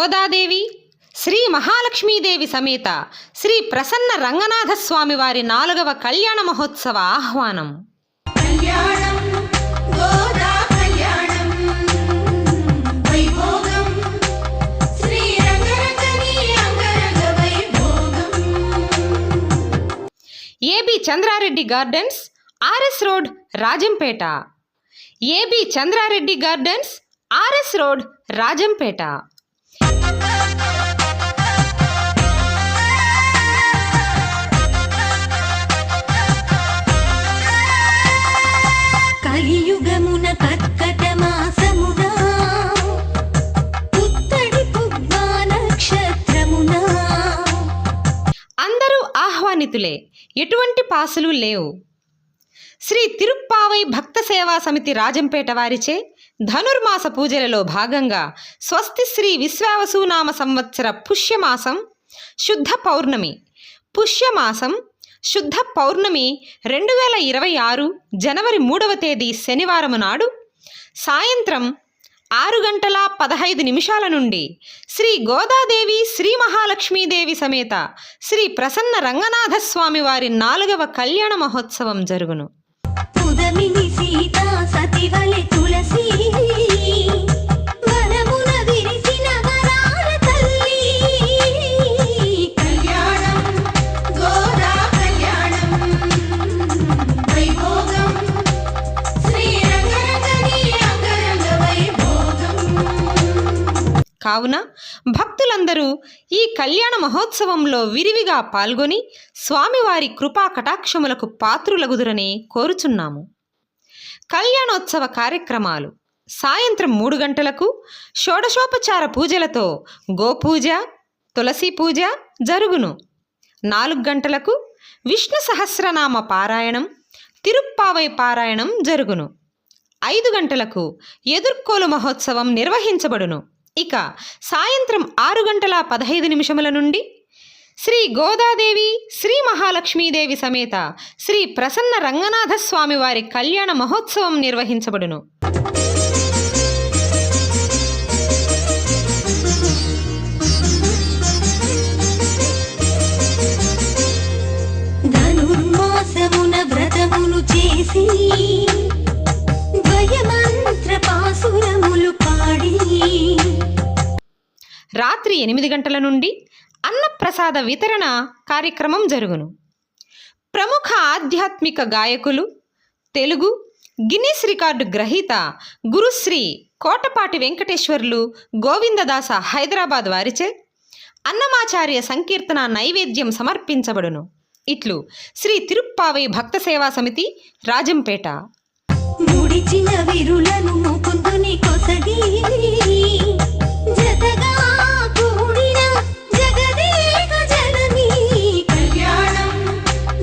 గోదాదేవి శ్రీ మహాలక్ష్మీదేవి సమేత శ్రీ ప్రసన్న రంగనాథ స్వామి వారి 4వ కళ్యాణ మహోత్సవ ఆహ్వానం. కళ్యాణం గోదా కళ్యాణం వైభోగం శ్రీ రంగరంగని అంగరంగ వైభోగం. AB Chandra Reddy gardens, RS road, Rajampet. AB Chandra Reddy gardens, RS road, Rajampet. కలియుగమున కర్కట మాసమున ఉత్తడి పుబ్బ నక్షత్రమున అందరూ ఆహ్వానితులే, ఎటువంటి పాసులు లేవు. శ్రీ తిరుప్పావై భక్త సేవా సమితి రాజంపేట వారిచే ధనుర్మాస పూజలలో భాగంగా స్వస్తి శ్రీ విశ్వావసునామ సంవత్సర పుష్యమాసం శుద్ధ పౌర్ణమి, పుష్యమాసం శుద్ధ పౌర్ణమి 2026 జనవరి 3వ తేదీ శనివారం నాడు సాయంత్రం 6:15 నుండి శ్రీ గోదాదేవి శ్రీ మహాలక్ష్మీదేవి సమేత శ్రీ ప్రసన్న రంగనాథ స్వామి వారి 4వ కళ్యాణ మహోత్సవం జరుగును. ఉదమిని సీతా సతివలి తులసి వనమున విరిసిన వరాల తల్లి. కళ్యాణం గోదా కళ్యాణం వైభోగం శ్రీ రంగరంగని అంగరంగ వైభోగం. కావున భక్తులందరూ ఈ కళ్యాణ మహోత్సవంలో విరివిగా పాల్గొని స్వామివారి కృపా కటాక్షములకు పాత్రులగుదురని కోరుచున్నాము. కళ్యాణోత్సవ కార్యక్రమాలు సాయంత్రం 3 గంటలకు షోడశోపచార పూజలతో గోపూజ, తులసి పూజ జరుగును. 4 గంటలకు విష్ణు సహస్రనామ పారాయణం, తిరుప్పావై పారాయణం జరుగును. 5 గంటలకు ఎదుర్కోలు మహోత్సవం నిర్వహించబడును. ఇక సాయంత్రం 6:15 నుండి శ్రీ గోదాదేవి శ్రీ మహాలక్ష్మీదేవి సమేత శ్రీ ప్రసన్న రంగనాథ స్వామి వారి కళ్యాణ మహోత్సవం నిర్వహించబడును. ధనుర్మాసమున వ్రతములు చేసి ద్వయమంత్ర పాసురములు పాడి రాత్రి 8 గంటల నుండి అన్నప్రసాద వితరణ కార్యక్రమం జరుగును. ప్రముఖ ఆధ్యాత్మిక గాయకులు, తెలుగు గిన్నిస్ రికార్డు గ్రహీత గురుశ్రీ కోటపాటి వెంకటేశ్వర్లు గోవిందదాస హైదరాబాద్ వారిచే అన్నమాచార్య సంకీర్తన నైవేద్యం సమర్పించబడును. ఇట్లు శ్రీ తిరుప్పావై భక్త సేవా సమితి రాజంపేట. ముడిచిన విరులను ముకుందుని కొసగి జతగా కూడిన జగదేక జనని. కళ్యాణం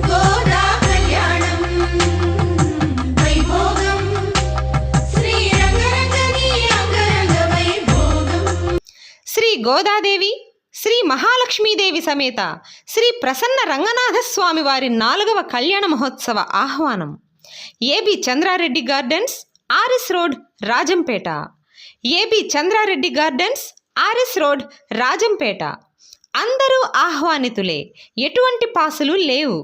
గోదా కళ్యాణం వైభోగం శ్రీ రంగరంగని అంగరంగ వైభోగం. శ్రీ గోదాదేవి శ్రీ మహాలక్ష్మీదేవి సమేత శ్రీ ప్రసన్న రంగనాథ స్వామి వారి 4వ కళ్యాణ మహోత్సవ ఆహ్వానం. A B Chandra Reddy gardens, RS road, Rajampet. AB Chandra Reddy gardens, RS road, Rajampet. అందరూ ఆహ్వానితులే, ఎటువంటి పాసులు లేవు.